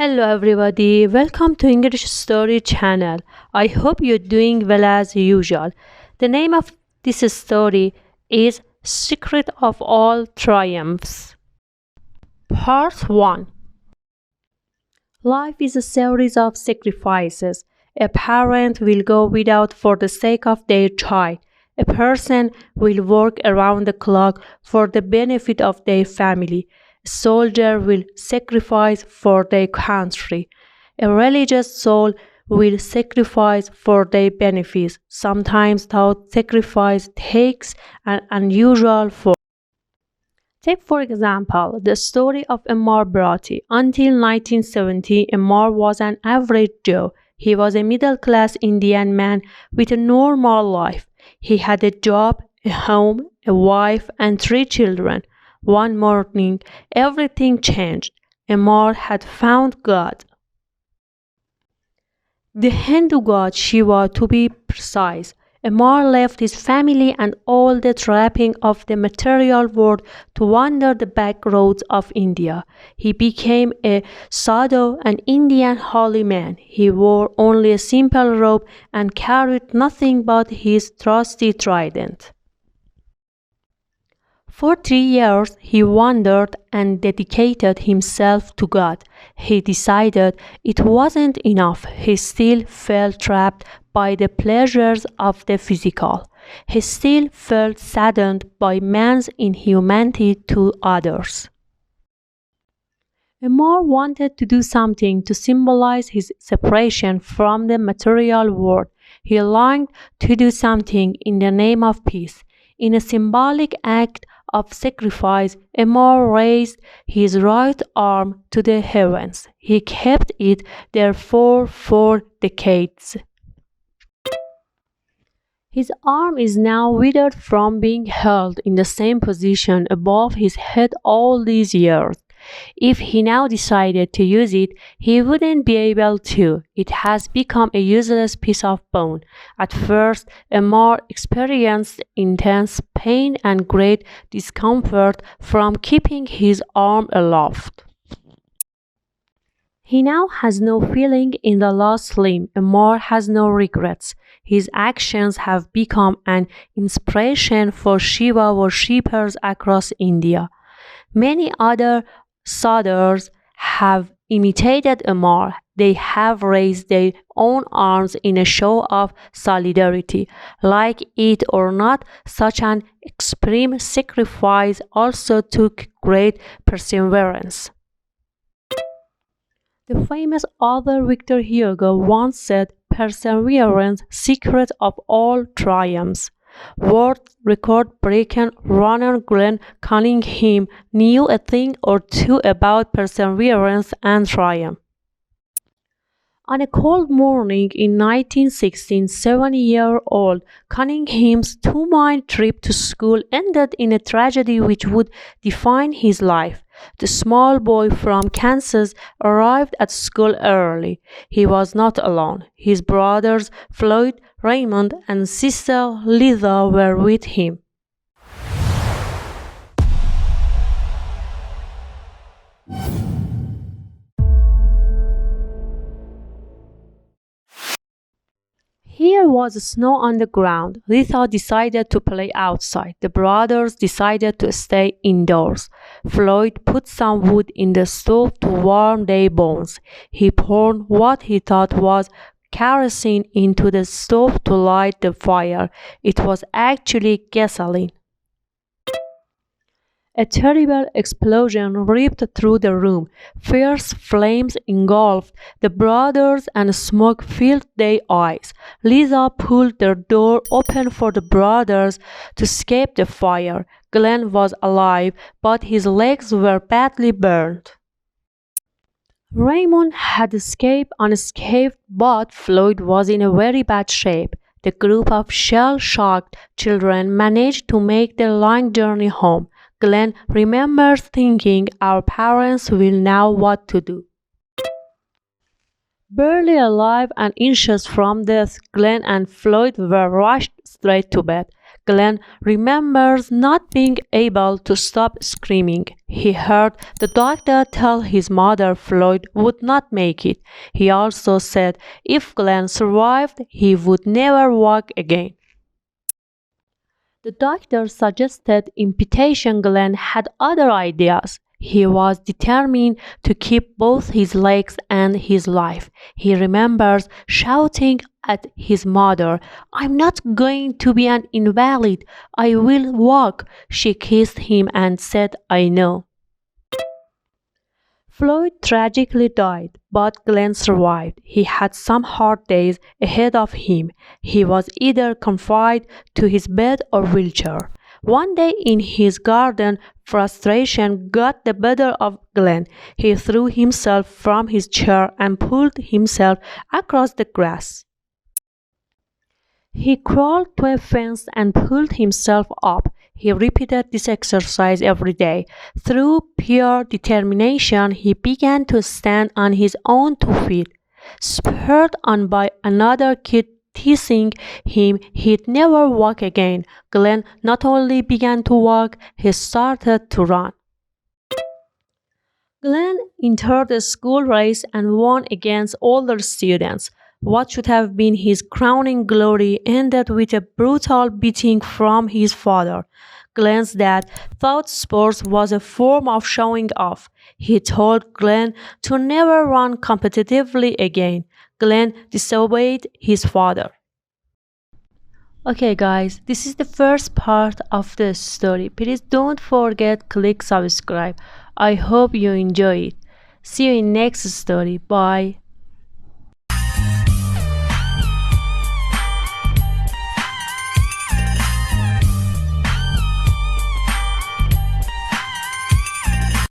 Hello everybody, welcome to English Story channel. I hope you're doing well as usual. The name of this story is Secret of All Triumphs. Part 1. Life is a series of sacrifices. A parent will go without for the sake of their child. A person will work around the clock for the benefit of their family. A soldier will sacrifice for their country. A religious soul will sacrifice for their benefits. Sometimes that sacrifice takes an unusual form. Take for example the story of Ammar Bratti. Until 1970, Ammar was an average Joe. He was a middle-class Indian man with a normal life. He had a job, a home, a wife, and 3 children. One morning, everything changed. Ammar had found God. The Hindu god Shiva, to be precise. Ammar left his family and all the trappings of the material world to wander the back roads of India. He became a sadhu, an Indian holy man. He wore only a simple robe and carried nothing but his trusty trident. For 3 years, he wandered and dedicated himself to God. He decided it wasn't enough. He still felt trapped by the pleasures of the physical. He still felt saddened by man's inhumanity to others. Ammar wanted to do something to symbolize his separation from the material world. He longed to do something in the name of peace. In a symbolic act of sacrifice, Ammar raised his right arm to the heavens. He kept it there for 4 decades. His arm is now withered from being held in the same position above his head all these years. If he now decided to use it, he wouldn't be able to. It has become a useless piece of bone. At first, Ammar experienced intense pain and great discomfort from keeping his arm aloft. He now has no feeling in the lost limb. Ammar has no regrets. His actions have become an inspiration for Shiva worshippers across India. Many other sadhus have imitated Ammar. They have raised their own arms in a show of solidarity. Like it or not, such an extreme sacrifice also took great perseverance. The famous author Victor Hugo once said, "Perseverance, secret of all triumphs." World record-breaking runner Glenn Cunningham knew a thing or two about perseverance and triumph. On a cold morning in 1916, 7-year-old Cunningham's 2-mile trip to school ended in a tragedy which would define his life. The small boy from Kansas arrived at school early. He was not alone. His brothers Floyd, Raymond, and sister Lisa were with him. Here was snow on the ground. Lisa decided to play outside. The brothers decided to stay indoors. Floyd put some wood in the stove to warm their bones. He poured what he thought was kerosene into the stove to light the fire. It was actually gasoline. A terrible explosion ripped through the room. Fierce flames engulfed the brothers and smoke filled their eyes. Lisa pulled the door open for the brothers to escape the fire. Glenn was alive, but his legs were badly burned. Raymond had escaped unscathed, but Floyd was in a very bad shape. The group of shell-shocked children managed to make the long journey home. Glenn remembers thinking, "Our parents will know what to do." Barely alive and inches from death, Glenn and Floyd were rushed straight to bed. Glenn remembers not being able to stop screaming. He heard the doctor tell his mother Floyd would not make it. He also said if Glenn survived, he would never walk again. The doctor suggested imputation. Glenn had other ideas. He was determined to keep both his legs and his life. He remembers shouting at his mother, "I'm not going to be an invalid. I will walk." She kissed him and said, "I know." Floyd tragically died, but Glenn survived. He had some hard days ahead of him. He was either confined to his bed or wheelchair. One day in his garden, frustration got the better of Glenn. He threw himself from his chair and pulled himself across the grass. He crawled to a fence and pulled himself up. He repeated this exercise every day. Through pure determination, he began to stand on his own 2 feet. Spurred on by another kid teasing him he'd never walk again, Glenn not only began to walk, he started to run. Glenn entered the school race and won against older students. What should have been his crowning glory ended with a brutal beating from his father. Glenn's dad thought sports was a form of showing off. He told Glenn to never run competitively again. Glenn disobeyed his father. Okay guys, this is the first part of the story. Please don't forget click subscribe. I hope you enjoy it. See you in next story. Bye.